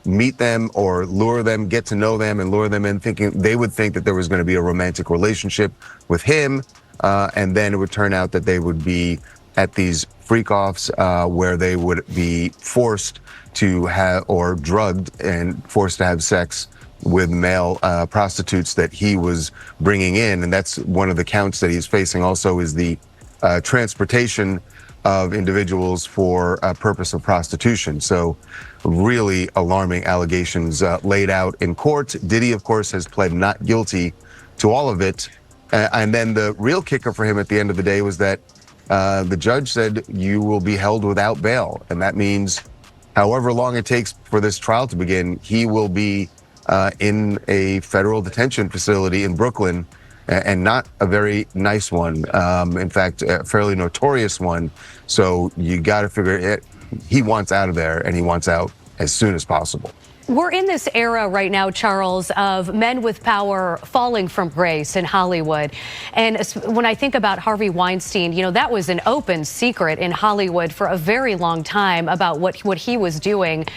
meet them or lure them, get to know them and lure them in, thinking they would think that there was going to be a romantic relationship with him. And then it would turn out that they would be at these freak-offs where they would be forced to have, or drugged and forced to have sex with male prostitutes that he was bringing in. And that's one of the counts that he's facing also, is the transportation of individuals for a purpose of prostitution. So really alarming allegations laid out in court. Diddy, of course, has pled not guilty to all of it. And then the real kicker for him at the end of the day was that the judge said you will be held without bail. And that means however long it takes for this trial to begin, he will be in a federal detention facility in Brooklyn, and not a very nice one. In fact, a fairly notorious one. So you got to figure it. He wants out of there, and he wants out as soon as possible. We're in this era right now, Charles, of men with power falling from grace in Hollywood. And when I think about Harvey Weinstein, you know, that was an open secret in Hollywood for a very long time about what he was doing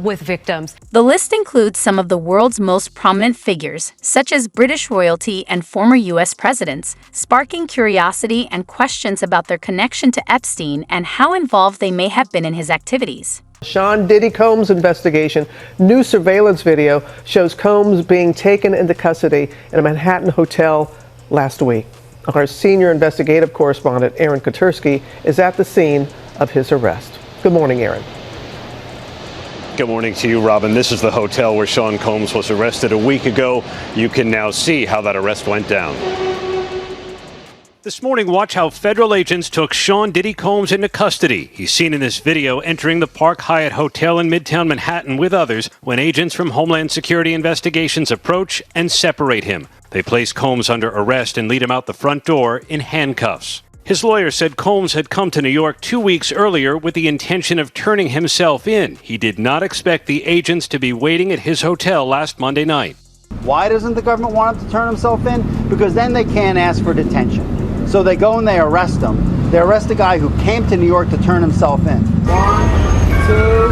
with victims. The list includes some of the world's most prominent figures, such as British royalty and former U.S. presidents, sparking curiosity and questions about their connection to Epstein and how involved they may have been in his activities. Sean Diddy Combs' investigation. New surveillance video shows Combs being taken into custody in a Manhattan hotel last week. Our senior investigative correspondent, Aaron Kotursky, is at the scene of his arrest. Good morning, Aaron. Good morning to you, Robin. This is the hotel where Sean Combs was arrested a week ago. You can now see how that arrest went down. This morning, watch how federal agents took Sean Diddy Combs into custody. He's seen in this video entering the Park Hyatt Hotel in Midtown Manhattan with others when agents from Homeland Security Investigations approach and separate him. They place Combs under arrest and lead him out the front door in handcuffs. His lawyer said Combs had come to New York 2 weeks earlier with the intention of turning himself in. He did not expect the agents to be waiting at his hotel last Monday night. Why doesn't the government want him to turn himself in? Because then they can't ask for detention. So they go and they arrest him. They arrest a guy who came to New York to turn himself in. 1, 2,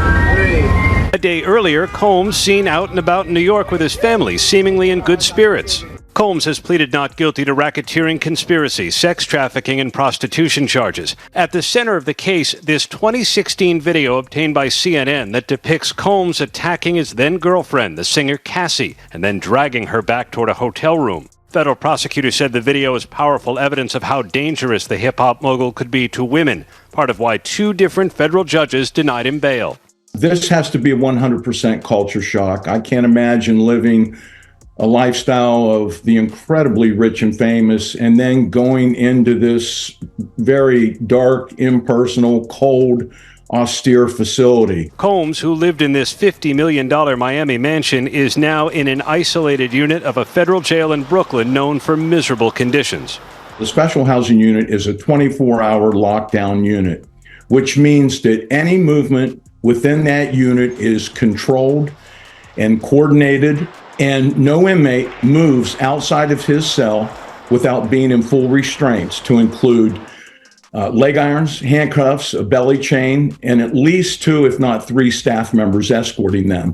3. A day earlier, Combs seen out and about in New York with his family, seemingly in good spirits. Combs has pleaded not guilty to racketeering, conspiracy, sex trafficking, and prostitution charges. At the center of the case, this 2016 video obtained by CNN that depicts Combs attacking his then-girlfriend, the singer Cassie, and then dragging her back toward a hotel room. Federal prosecutors said the video is powerful evidence of how dangerous the hip-hop mogul could be to women, part of why 2 different federal judges denied him bail. This has to be a 100% culture shock. I can't imagine living a lifestyle of the incredibly rich and famous and then going into this very dark, impersonal, cold, austere facility. Combs, who lived in this $50 million Miami mansion, is now in an isolated unit of a federal jail in Brooklyn known for miserable conditions. The special housing unit is a 24-hour lockdown unit, which means that any movement within that unit is controlled and coordinated, and no inmate moves outside of his cell without being in full restraints, to include leg irons, handcuffs, a belly chain, and at least 2, if not 3, staff members escorting them.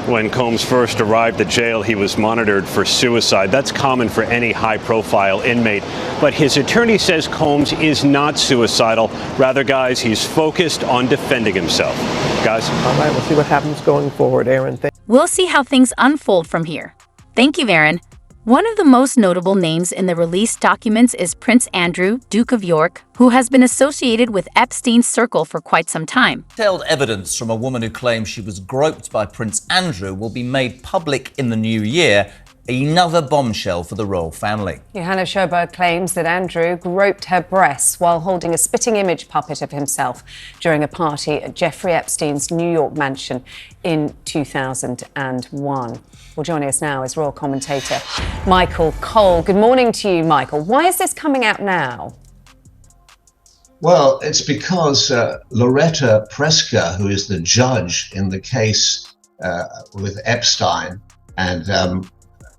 When Combs first arrived at jail, he was monitored for suicide. That's common for any high-profile inmate. But his attorney says Combs is not suicidal. Rather, guys, he's focused on defending himself. Guys? All right, we'll see what happens going forward, Aaron. We'll see how things unfold from here. Thank you, Aaron. One of the most notable names in the released documents is Prince Andrew, Duke of York, who has been associated with Epstein's circle for quite some time. Detailed evidence from a woman who claims she was groped by Prince Andrew will be made public in the new year. Another bombshell for the royal family. Johanna Sjoberg claims that Andrew groped her breasts while holding a spitting image puppet of himself during a party at Jeffrey Epstein's New York mansion in 2001. Well, joining us now is royal commentator Michael Cole. Good morning to you, Michael. Why is this coming out now? Well, it's because Loretta Preska, who is the judge in the case with Epstein, and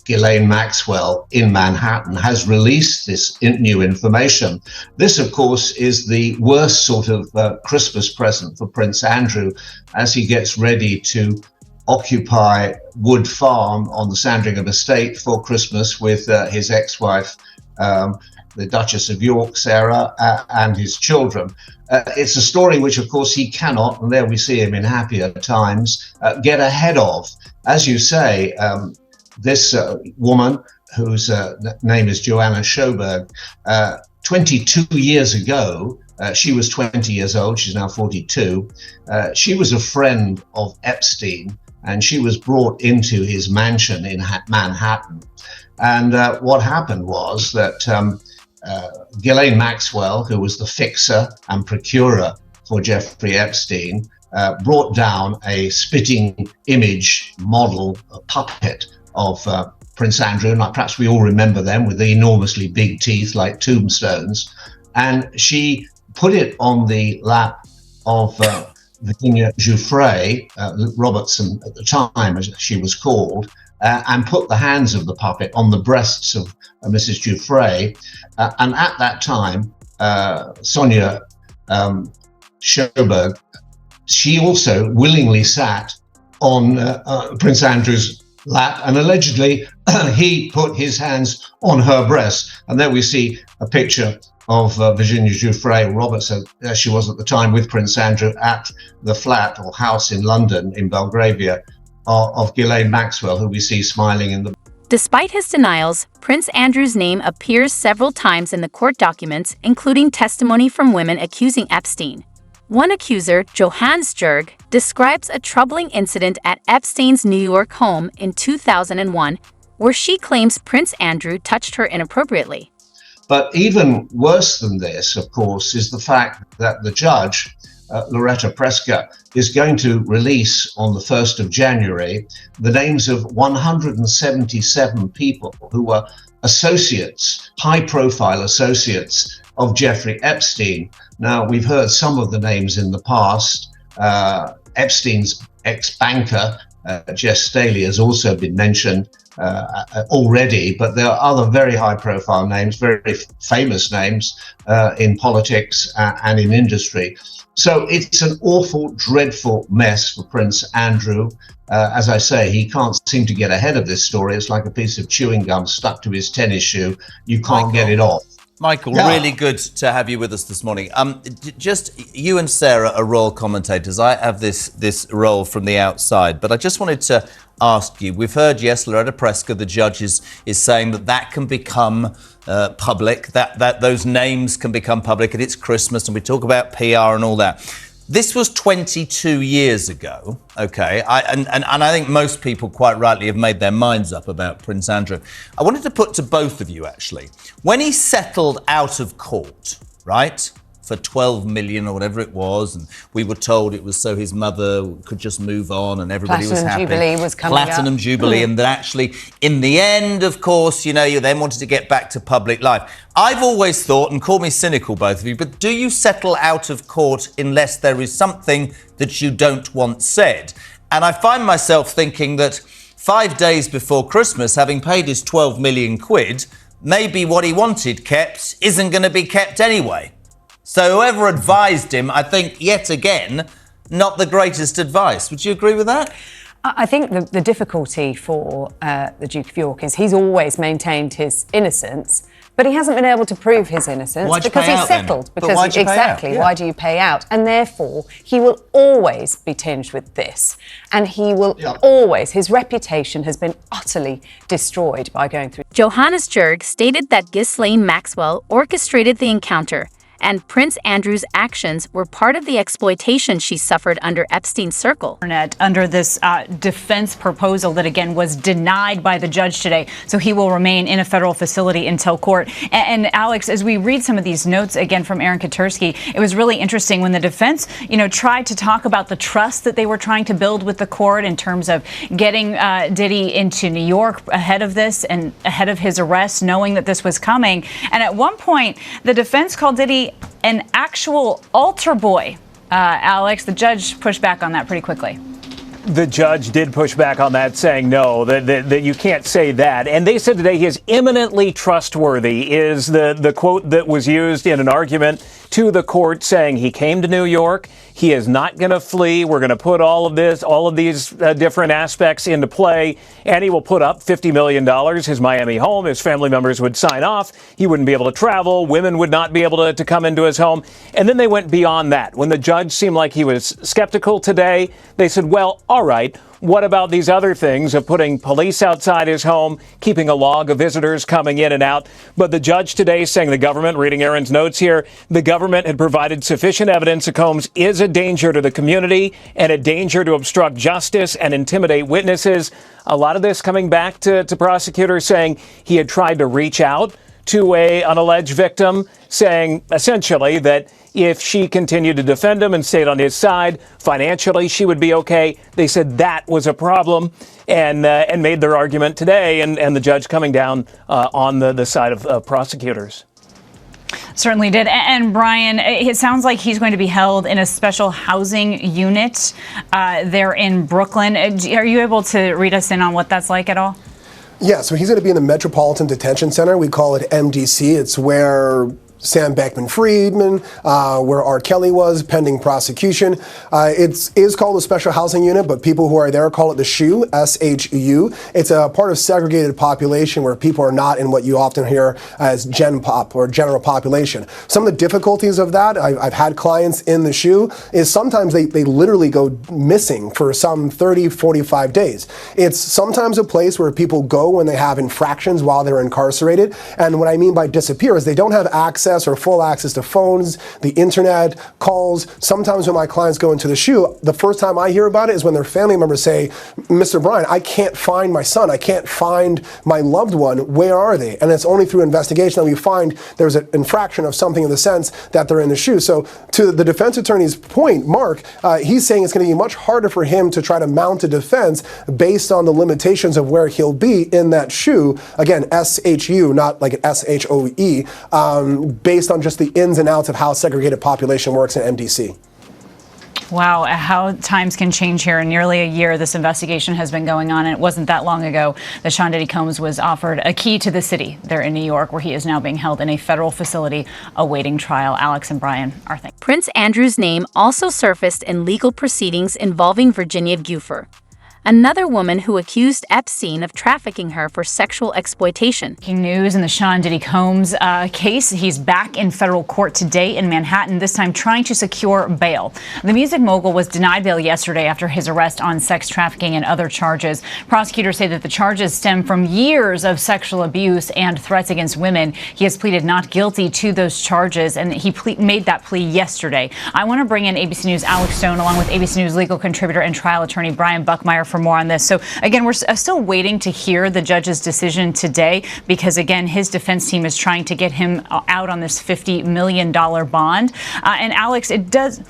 Ghislaine Maxwell in Manhattan, has released this new information. This, of course, is the worst sort of Christmas present for Prince Andrew as he gets ready to occupy Wood Farm on the Sandringham estate for Christmas with his ex-wife, the Duchess of York, Sarah, and his children. It's a story which, of course, he cannot, and there we see him in happier times, get ahead of. As you say, this woman, whose name is Joanna Schoberg, 22 years ago, she was 20 years old, she's now 42, she was a friend of Epstein, and she was brought into his mansion in Manhattan. And what happened was that Ghislaine Maxwell, who was the fixer and procurer for Jeffrey Epstein, brought down a spitting image model, a puppet of Prince Andrew, and perhaps we all remember them, with the enormously big teeth like tombstones, and she put it on the lap of Virginia Giuffre, Robertson at the time, as she was called, and put the hands of the puppet on the breasts of Mrs. Giuffre. And at that time, Sonia Schoberg, she also willingly sat on Prince Andrew's lap, and allegedly he put his hands on her breast. And there we see a picture of Virginia Giuffre Robertson, as she was at the time, with Prince Andrew at the flat or house in London, in Belgravia, of Ghislaine Maxwell, who we see smiling in the... Despite his denials, Prince Andrew's name appears several times in the court documents, including testimony from women accusing Epstein. One accuser, Johannes Jurg, describes a troubling incident at Epstein's New York home in 2001, where she claims Prince Andrew touched her inappropriately. But even worse than this, of course, is the fact that the judge, Loretta Preska, is going to release on the 1st of January the names of 177 people who were associates, high-profile associates of Jeffrey Epstein. Now, we've heard some of the names in the past. Epstein's ex-banker, Jess Staley, has also been mentioned already, but there are other very high-profile names, very famous names in politics and in industry. So it's an awful, dreadful mess for Prince Andrew. As I say, he can't seem to get ahead of this story. It's like a piece of chewing gum stuck to his tennis shoe. You can't get it off. Michael, really good to have you with us this morning. Just you and Sarah are royal commentators. I have this role from the outside, but I just wanted to ask you. We've heard, yes, Loretta Preska, the judge, is saying that can become public, that those names can become public, and it's Christmas, and we talk about PR and all that. This was 22 years ago, okay? And I think most people quite rightly have made their minds up about Prince Andrew. I wanted to put to both of you, actually, when he settled out of court, right, for 12 million or whatever it was, and we were told it was so his mother could just move on and everybody was happy. Platinum Jubilee was coming up. Platinum Jubilee, and that actually, in the end, of course, you know, you then wanted to get back to public life. I've always thought, and call me cynical, both of you, but do you settle out of court unless there is something that you don't want said? And I find myself thinking that 5 days before Christmas, having paid his 12 million quid, maybe what he wanted kept isn't going to be kept anyway. So whoever advised him, I think, yet again, not the greatest advice. Would you agree with that? I think the difficulty for the Duke of York is he's always maintained his innocence, but he hasn't been able to prove his innocence because he's settled. Because exactly, why do you pay out? And therefore, he will always be tinged with this, and he will always. His reputation has been utterly destroyed by going through. Johannes Jurg stated that Ghislaine Maxwell orchestrated the encounter, and Prince Andrew's actions were part of the exploitation she suffered under Epstein's circle. Under this defense proposal that, again, was denied by the judge today. So he will remain in a federal facility until court. And Alex, as we read some of these notes, again, from Aaron Katursky, it was really interesting when the defense, tried to talk about the trust that they were trying to build with the court in terms of getting Diddy into New York ahead of this and ahead of his arrest, knowing that this was coming. And at one point, the defense called Diddy an actual altar boy. Alex, the judge pushed back on that pretty quickly. The judge did push back on that, saying no, that you can't say that. And they said today he is eminently trustworthy is the quote that was used in an argument to the court, saying he came to New York. He is not going to flee. We're going to put all of these different aspects into play, and he will put up $50 million, his Miami home. His family members would sign off. He wouldn't be able to travel. Women would not be able to come into his home. And then they went beyond that. When the judge seemed like he was skeptical today, they said, well, all right, what about these other things of putting police outside his home, keeping a log of visitors coming in and out? But the judge today saying the government, reading Aaron's notes here, the government had provided sufficient evidence that Combs is a danger to the community and a danger to obstruct justice and intimidate witnesses. A lot of this coming back to prosecutors saying he had tried to reach out to an alleged victim, saying essentially that if she continued to defend him and stayed on his side, financially she would be okay. They said that was a problem and made their argument today, and the judge coming down on the side of prosecutors. Certainly did. And Brian, it sounds like he's going to be held in a special housing unit there in Brooklyn. Are you able to read us in on what that's like at all? Yeah, so he's going to be in the Metropolitan Detention Center. We call it MDC. It's where Sam Bankman-Friedman, where R. Kelly was, pending prosecution. It is called a special housing unit, but people who are there call it the SHU, S-H-U. It's a part of segregated population where people are not in what you often hear as gen pop or general population. Some of the difficulties of that, I've had clients in the SHU, is sometimes they literally go missing for some 30, 45 days. It's sometimes a place where people go when they have infractions while they're incarcerated. And what I mean by disappear is they don't have access or full access to phones, the internet, calls. Sometimes when my clients go into the SHU, the first time I hear about it is when their family members say, Mr. Bryan, I can't find my son. I can't find my loved one. Where are they? And it's only through investigation that we find there's an infraction of something in the sense that they're in the SHU. So to the defense attorney's point, Mark, he's saying it's going to be much harder for him to try to mount a defense based on the limitations of where he'll be in that SHU. Again, S-H-U, not like an S-H-O-E, based on just the ins and outs of how segregated population works in MDC. Wow, how times can change here. In nearly a year, this investigation has been going on, and it wasn't that long ago that Sean Diddy Combs was offered a key to the city there in New York, where he is now being held in a federal facility awaiting trial. Alex and Brian, our thanks. Prince Andrew's name also surfaced in legal proceedings involving Virginia Giuffre, another woman who accused Epstein of trafficking her for sexual exploitation. Breaking news in the Sean Diddy Combs case. He's back in federal court today in Manhattan, this time trying to secure bail. The music mogul was denied bail yesterday after his arrest on sex trafficking and other charges. Prosecutors say that the charges stem from years of sexual abuse and threats against women. He has pleaded not guilty to those charges, and he made that plea yesterday. I want to bring in ABC News' Alex Stone, along with ABC News legal contributor and trial attorney Brian Buckmeyer, for more on this. So again, we're still waiting to hear the judge's decision today because, again, his defense team is trying to get him out on this $50 million bond. And Alex, it does...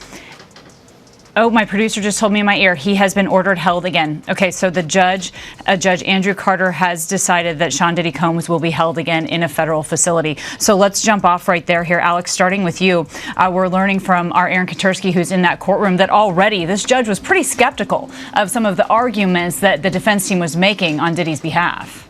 Oh, my producer just told me in my ear he has been ordered held again. Okay, so the Judge Andrew Carter has decided that Sean Diddy Combs will be held again in a federal facility. So let's jump off right there here. Alex, starting with you. We're learning from our Aaron Katursky, who's in that courtroom, that already this judge was pretty skeptical of some of the arguments that the defense team was making on Diddy's behalf.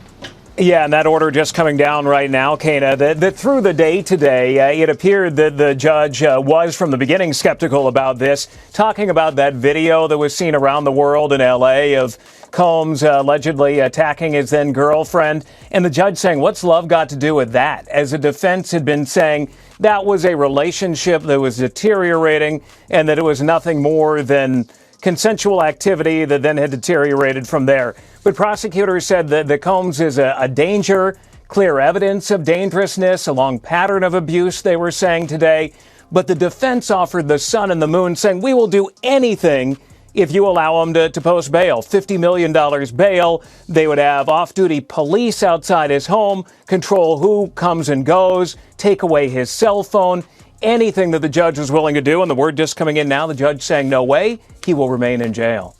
Yeah, and that order just coming down right now, Kana, that through the day today, it appeared that the judge was from the beginning skeptical about this, talking about that video that was seen around the world in L.A. of Combs allegedly attacking his then girlfriend, and the judge saying, what's love got to do with that? As the defense had been saying that was a relationship that was deteriorating and that it was nothing more than consensual activity that then had deteriorated from there. But prosecutors said that Combs is a danger, clear evidence of dangerousness, a long pattern of abuse, they were saying today. But the defense offered the sun and the moon, saying, we will do anything if you allow him to post bail. $50 million bail. They would have off-duty police outside his home, control who comes and goes, take away his cell phone. Anything that the judge was willing to do, and the word just coming in now, the judge saying no way, he will remain in jail.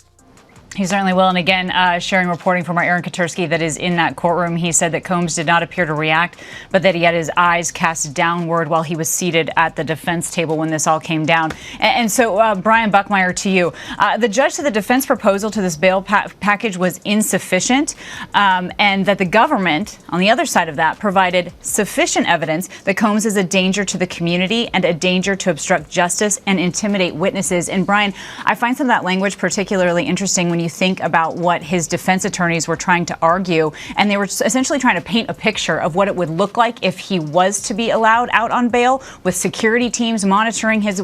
He certainly will. And again, sharing reporting from our Aaron Katursky that is in that courtroom, he said that Combs did not appear to react, but that he had his eyes cast downward while he was seated at the defense table when this all came down. And so, Brian Buckmeyer, to you. The judge said the defense proposal to this bail package was insufficient, and that the government, on the other side of that, provided sufficient evidence that Combs is a danger to the community and a danger to obstruct justice and intimidate witnesses. And Brian, I find some of that language particularly interesting when you think about what his defense attorneys were trying to argue, and they were essentially trying to paint a picture of what it would look like if he was to be allowed out on bail, with security teams monitoring his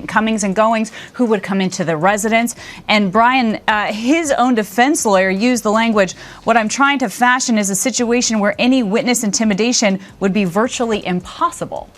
comings and goings, who would come into the residence. And Brian, his own defense lawyer used the language, "What I'm trying to fashion is a situation where any witness intimidation would be virtually impossible."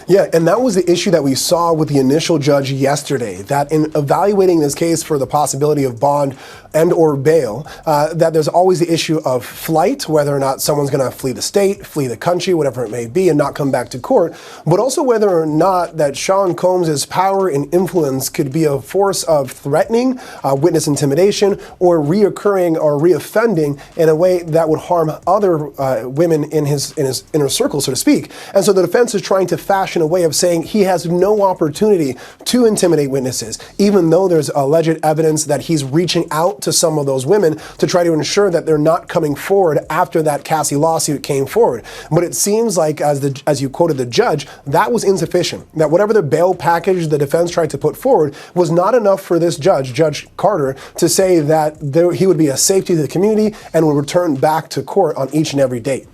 Yeah, and that was the issue that we saw with the initial judge yesterday, that in evaluating this case for the possibility of bond and or bail, that there's always the issue of flight, whether or not someone's going to flee the state, flee the country, whatever it may be, and not come back to court, but also whether or not that Sean Combs' power and influence could be a force of threatening, witness intimidation, or reoccurring or reoffending in a way that would harm other women in his inner circle, so to speak. And so the defense is trying to fashion a way of saying he has no opportunity to intimidate witnesses, even though there's alleged evidence that he's reaching out to some of those women to try to ensure that they're not coming forward after that Cassie lawsuit came forward. But it seems like, as you quoted the judge, that was insufficient. That whatever the bail package the defense tried to put forward was not enough for this judge, Judge Carter, to say that he would be a safety to the community and would return back to court on each and every date.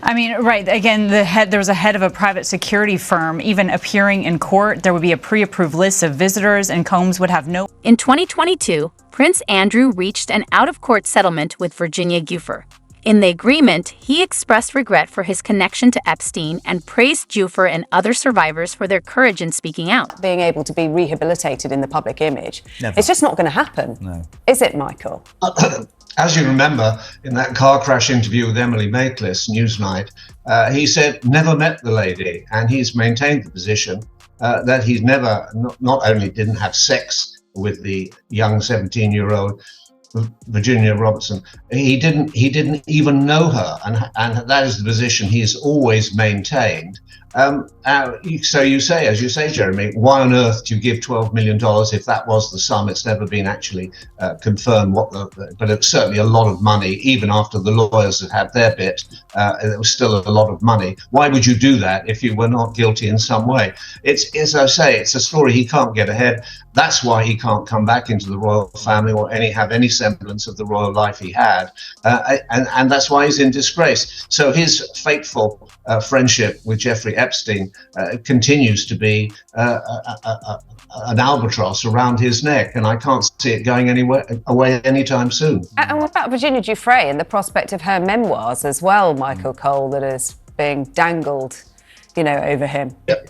I mean, right. Again, there was a head of a private security firm even appearing in court. There would be a pre-approved list of visitors, and Combs would have no. In 2022, Prince Andrew reached an out-of-court settlement with Virginia Giuffre. In the agreement, he expressed regret for his connection to Epstein and praised Giuffre and other survivors for their courage in speaking out. Being able to be rehabilitated in the public image, Never. It's just not going to happen. No. Is it, Michael? As you remember, in that car crash interview with Emily Maitlis, Newsnight, he said never met the lady, and he's maintained the position that he's never, not only didn't have sex with the young 17-year-old Virginia Robertson, he didn't even know her, and that is the position he's always maintained. So you say, as you say, Jeremy, why on earth do you give $12 million if that was the sum? It's never been actually confirmed but it's certainly a lot of money. Even after the lawyers had had their bit, it was still a lot of money. Why would you do that if you were not guilty in some way? It's, as I say, it's a story he can't get ahead. That's why he can't come back into the royal family or have any semblance of the royal life he had, and that's why he's in disgrace. So his fateful friendship with Jeffrey Epstein continues to be an albatross around his neck, and I can't see it going away anytime soon. And what about Virginia Giuffre and the prospect of her memoirs as well, Michael Cole, that is being dangled, over him? Yep.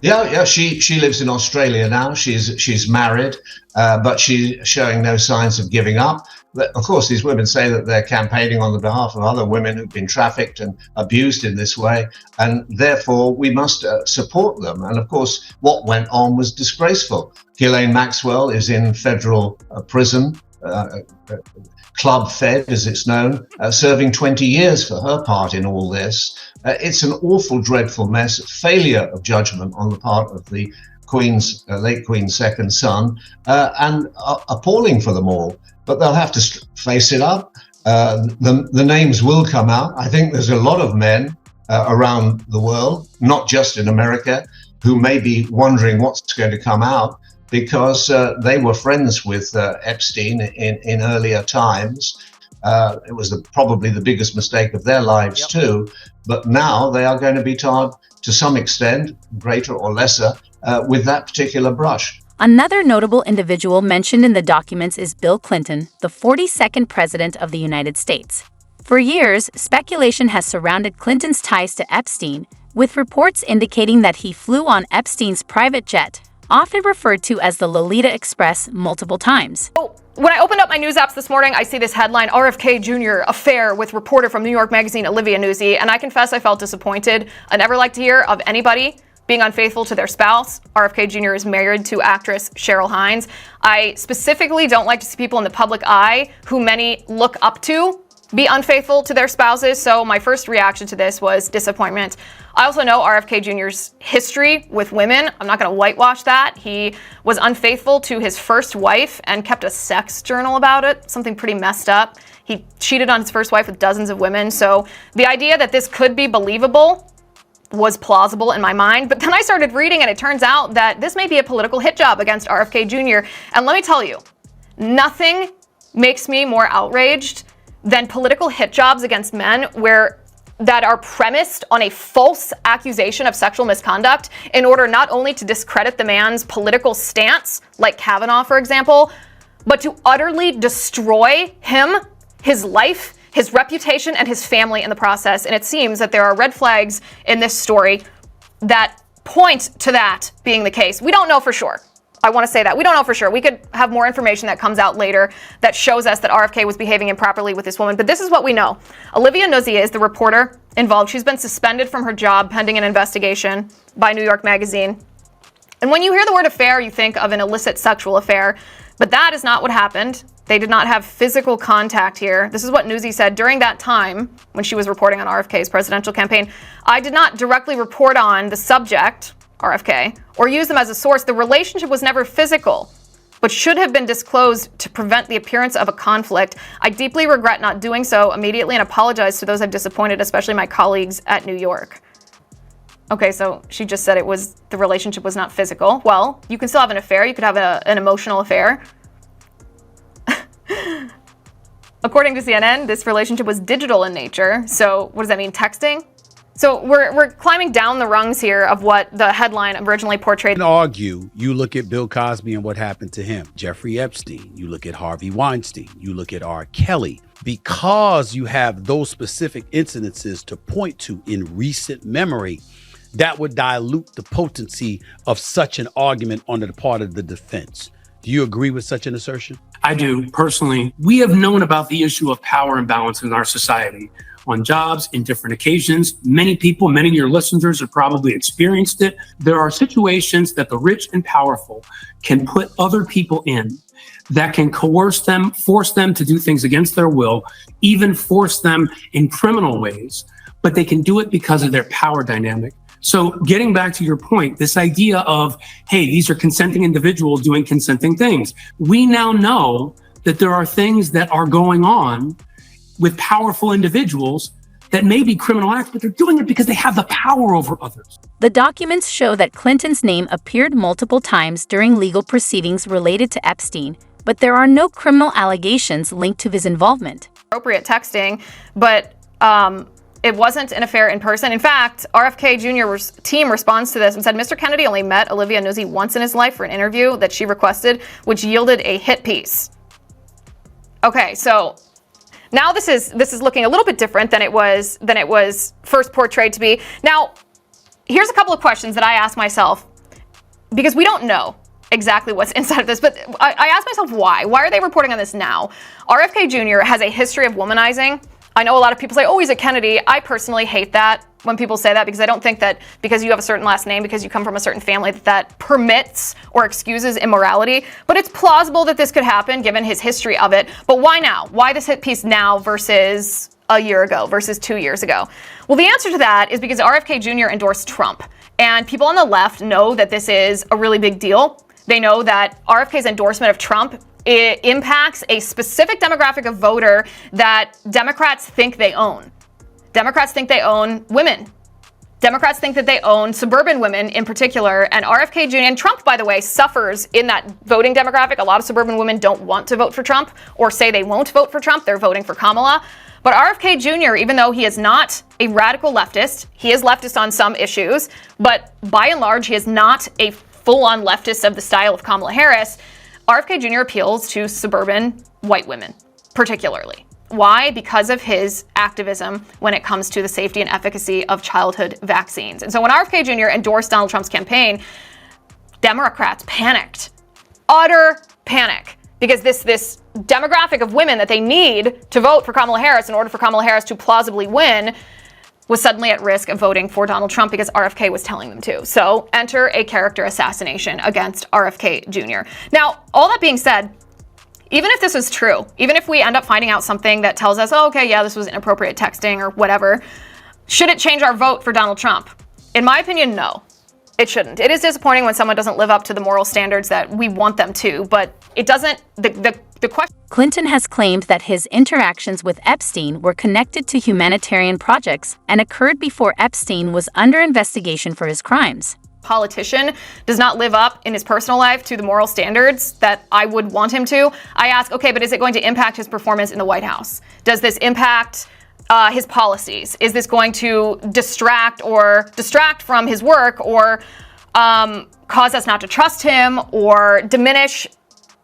Yeah. She lives in Australia now. She's married, but she's showing no signs of giving up. Of course, these women say that they're campaigning on the behalf of other women who've been trafficked and abused in this way, and therefore we must support them. And of course, what went on was disgraceful. Ghislaine Maxwell is in federal prison, Club Fed, as it's known, serving 20 years for her part in all this. It's an awful, dreadful mess, failure of judgment on the part of the Queen's, late Queen's second son, and appalling for them all. But they'll have to face it up. The names will come out. I think there's a lot of men around the world, not just in America, who may be wondering what's going to come out, because they were friends with Epstein in earlier times. It was probably the biggest mistake of their lives too. But now they are going to be tarred to some extent, greater or lesser, with that particular brush. Another notable individual mentioned in the documents is Bill Clinton, the 42nd president of the United States. For years, speculation has surrounded Clinton's ties to Epstein, with reports indicating that he flew on Epstein's private jet, often referred to as the Lolita Express, multiple times. When I opened up my news apps this morning, I see this headline, RFK Jr. affair with reporter from New York Magazine, Olivia Nuzzi, and I confess I felt disappointed. I never like to hear of anybody being unfaithful to their spouse. RFK Jr. is married to actress Cheryl Hines. I specifically don't like to see people in the public eye who many look up to be unfaithful to their spouses, so my first reaction to this was disappointment. I also know RFK Jr.'s history with women. I'm not going to whitewash that. He was unfaithful to his first wife and kept a sex journal about it, something pretty messed up. He cheated on his first wife with dozens of women, so the idea that this could be believable was plausible in my mind. But then I started reading, and it turns out that this may be a political hit job against RFK Jr. And let me tell you, nothing makes me more outraged than political hit jobs against men that are premised on a false accusation of sexual misconduct in order not only to discredit the man's political stance, like Kavanaugh, for example, but to utterly destroy him, his life, his reputation, and his family in the process. And it seems that there are red flags in this story that point to that being the case. We don't know for sure. I want to say that. We don't know for sure. We could have more information that comes out later that shows us that RFK was behaving improperly with this woman. But this is what we know. Olivia Nuzzi is the reporter involved. She's been suspended from her job pending an investigation by New York Magazine. And when you hear the word affair, you think of an illicit sexual affair. But that is not what happened. They did not have physical contact here. This is what Nuzzi said during that time when she was reporting on RFK's presidential campaign. I did not directly report on the subject, RFK, or use them as a source. The relationship was never physical, but should have been disclosed to prevent the appearance of a conflict. I deeply regret not doing so immediately and apologize to those I've disappointed, especially my colleagues at New York. Okay, so she just said the relationship was not physical. Well, you can still have an affair. You could have an emotional affair. According to CNN, this relationship was digital in nature. So what does that mean, texting? So we're climbing down the rungs here of what the headline originally portrayed. Argue, you look at Bill Cosby and what happened to him, Jeffrey Epstein, you look at Harvey Weinstein, you look at R. Kelly. Because you have those specific incidences to point to in recent memory, that would dilute the potency of such an argument on the part of the defense. Do you agree with such an assertion? I do, personally. We have known about the issue of power imbalance in our society on jobs in different occasions. Many people, many of your listeners have probably experienced it. There are situations that the rich and powerful can put other people in that can coerce them, force them to do things against their will, even force them in criminal ways, but they can do it because of their power dynamic. So getting back to your point, this idea of, hey, these are consenting individuals doing consenting things. We now know that there are things that are going on with powerful individuals that may be criminal acts, but they're doing it because they have the power over others. The documents show that Clinton's name appeared multiple times during legal proceedings related to Epstein, but there are no criminal allegations linked to his involvement. Appropriate texting, but it wasn't an affair in person. In fact, RFK Jr.'s team responds to this and said Mr. Kennedy only met Olivia Nuzzi once in his life for an interview that she requested, which yielded a hit piece. Okay, so now this is looking a little bit different than it was first portrayed to be. Now, here's a couple of questions that I ask myself, because we don't know exactly what's inside of this, but I ask myself why. Why are they reporting on this now? RFK Jr. has a history of womanizing. I know a lot of people say, oh, he's a Kennedy. I personally hate that when people say that, because I don't think that because you have a certain last name, because you come from a certain family, that permits or excuses immorality. But it's plausible that this could happen given his history of it. But why now? Why this hit piece now versus a year ago, versus 2 years ago? Well, the answer to that is because RFK Jr. endorsed Trump. And people on the left know that this is a really big deal. They know that RFK's endorsement of Trump, it impacts a specific demographic of voter that Democrats think they own. Democrats think they own women. Democrats think that they own suburban women in particular. And RFK Jr. and Trump, by the way, suffers in that voting demographic. A lot of suburban women don't want to vote for Trump or say they won't vote for Trump. They're voting for Kamala. But RFK Jr., even though he is not a radical leftist, he is leftist on some issues, but by and large, he is not a full-on leftist of the style of Kamala Harris. RFK Jr. appeals to suburban white women, particularly. Why? Because of his activism when it comes to the safety and efficacy of childhood vaccines. And so when RFK Jr. endorsed Donald Trump's campaign, Democrats panicked. Utter panic. Because this demographic of women that they need to vote for Kamala Harris in order for Kamala Harris to plausibly win was suddenly at risk of voting for Donald Trump because RFK was telling them to. So enter a character assassination against RFK Jr. Now, all that being said, even if this is true, even if we end up finding out something that tells us, oh, okay, yeah, this was inappropriate texting or whatever, should it change our vote for Donald Trump? In my opinion, no. It shouldn't. It is disappointing when someone doesn't live up to the moral standards that we want them to, but it doesn't, the question. Clinton has claimed that his interactions with Epstein were connected to humanitarian projects and occurred before Epstein was under investigation for his crimes. Politician does not live up in his personal life to the moral standards that I would want him to. I ask, okay, but is it going to impact his performance in the White House? Does this impact his policies? Is this going to distract from his work or cause us not to trust him or diminish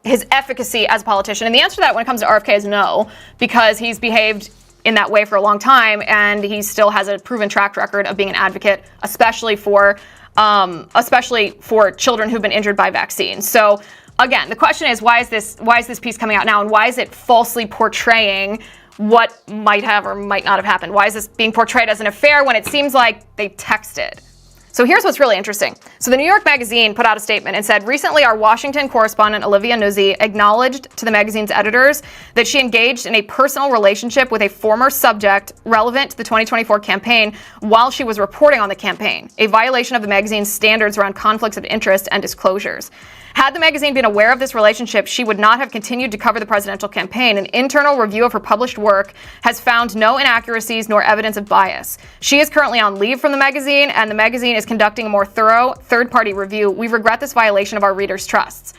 his efficacy as a politician? And the answer to that when it comes to RFK is no, because he's behaved in that way for a long time and he still has a proven track record of being an advocate, especially for children who've been injured by vaccines. So again, the question is, why is this piece coming out now, and why is it falsely portraying what might have or might not have happened? Why is this being portrayed as an affair when it seems like they texted? So here's what's really interesting. So the New York Magazine put out a statement and said, recently our Washington correspondent Olivia Nuzzi acknowledged to the magazine's editors that she engaged in a personal relationship with a former subject relevant to the 2024 campaign while she was reporting on the campaign, a violation of the magazine's standards around conflicts of interest and disclosures. Had the magazine been aware of this relationship, she would not have continued to cover the presidential campaign. An internal review of her published work has found no inaccuracies nor evidence of bias. She is currently on leave from the magazine, and the magazine is conducting a more thorough third-party review. We regret this violation of our readers' trusts.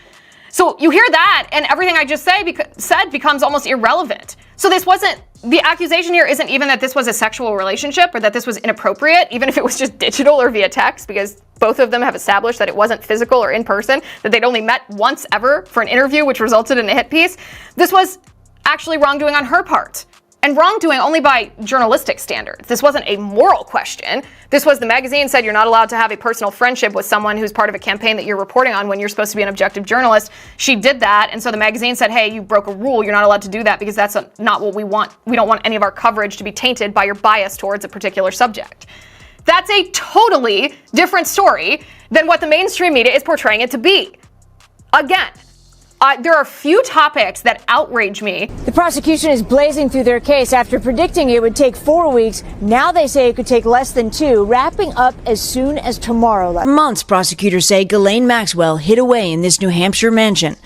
So you hear that, and everything I just said becomes almost irrelevant. So the accusation here isn't even that this was a sexual relationship or that this was inappropriate, even if it was just digital or via text, because both of them have established that it wasn't physical or in person, that they'd only met once ever for an interview, which resulted in a hit piece. This was actually wrongdoing on her part. And wrongdoing only by journalistic standards. This wasn't a moral question. This was the magazine said you're not allowed to have a personal friendship with someone who's part of a campaign that you're reporting on when you're supposed to be an objective journalist. She did that, and so the magazine said, hey, you broke a rule. You're not allowed to do that because that's not what we want. We don't want any of our coverage to be tainted by your bias towards a particular subject. That's a totally different story than what the mainstream media is portraying it to be. Again, there are few topics that outrage me. The prosecution is blazing through their case after predicting it would take 4 weeks. Now they say it could take less than 2, wrapping up as soon as tomorrow. For months, prosecutors say Ghislaine Maxwell hid away in this New Hampshire mansion.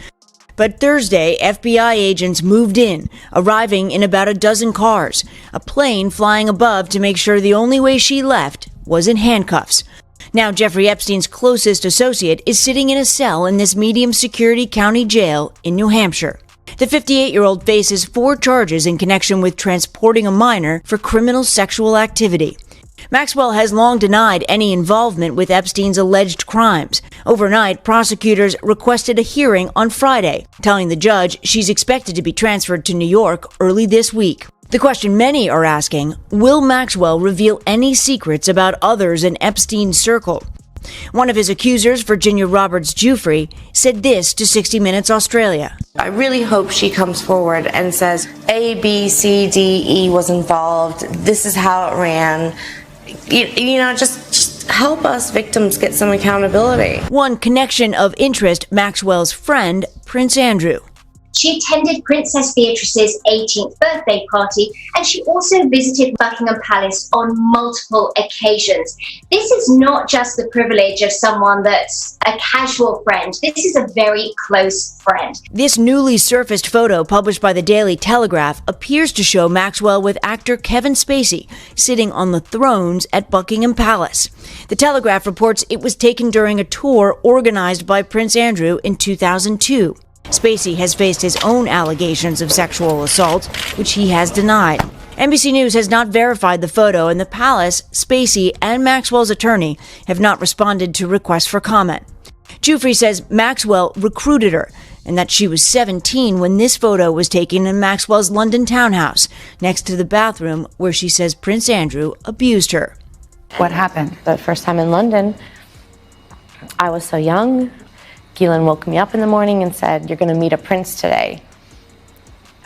But Thursday, FBI agents moved in, arriving in about a dozen cars, a plane flying above to make sure the only way she left was in handcuffs. Now, Jeffrey Epstein's closest associate is sitting in a cell in this medium security county jail in New Hampshire. The 58-year-old faces 4 charges in connection with transporting a minor for criminal sexual activity. Maxwell has long denied any involvement with Epstein's alleged crimes. Overnight, prosecutors requested a hearing on Friday, telling the judge she's expected to be transferred to New York early this week. The question many are asking, will Maxwell reveal any secrets about others in Epstein's circle? One of his accusers, Virginia Roberts-Giuffre, said this to 60 Minutes Australia. I really hope she comes forward and says A, B, C, D, E was involved. This is how it ran. Just help us victims get some accountability. One connection of interest, Maxwell's friend, Prince Andrew. She attended Princess Beatrice's 18th birthday party, and she also visited Buckingham Palace on multiple occasions. This is not just the privilege of someone that's a casual friend. This is a very close friend. This newly surfaced photo published by the Daily Telegraph appears to show Maxwell with actor Kevin Spacey sitting on the thrones at Buckingham Palace. The Telegraph reports it was taken during a tour organized by Prince Andrew in 2002. Spacey has faced his own allegations of sexual assault, which he has denied. NBC News has not verified the photo, and the palace, Spacey, and Maxwell's attorney have not responded to requests for comment. Giuffre says Maxwell recruited her, and that she was 17 when this photo was taken in Maxwell's London townhouse, next to the bathroom where she says Prince Andrew abused her. What happened? The first time in London, I was so young. Ghislaine woke me up in the morning and said, "You're going to meet a prince today."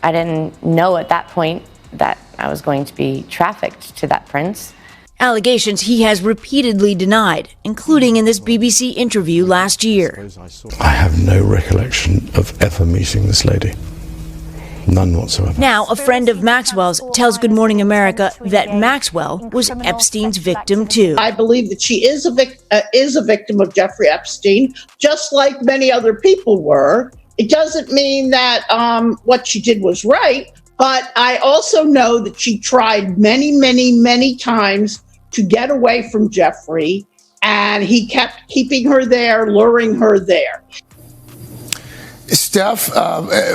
I didn't know at that point that I was going to be trafficked to that prince. Allegations he has repeatedly denied, including in this BBC interview last year. I have no recollection of ever meeting this lady. None whatsoever. Now, a friend of Maxwell's tells Good Morning America that Maxwell was Epstein's victim too. I believe that she is a victim of Jeffrey Epstein, just like many other people were. It doesn't mean that what she did was right, but I also know that she tried many, many, many times to get away from Jeffrey, and he kept keeping her there, luring her there. Steph,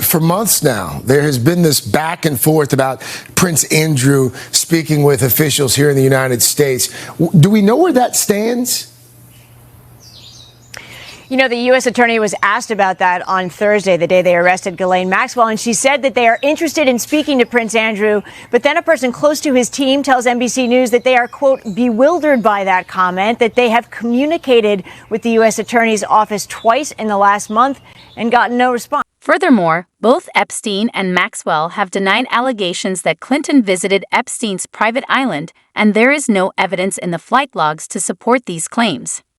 for months now, there has been this back and forth about Prince Andrew speaking with officials here in the United States. Do we know where that stands? You know, the U.S. attorney was asked about that on Thursday, the day they arrested Ghislaine Maxwell, and she said that they are interested in speaking to Prince Andrew. But then a person close to his team tells NBC News that they are, quote, bewildered by that comment, that they have communicated with the U.S. attorney's office twice in the last month and gotten no response. Furthermore, both Epstein and Maxwell have denied allegations that Clinton visited Epstein's private island, and there is no evidence in the flight logs to support these claims.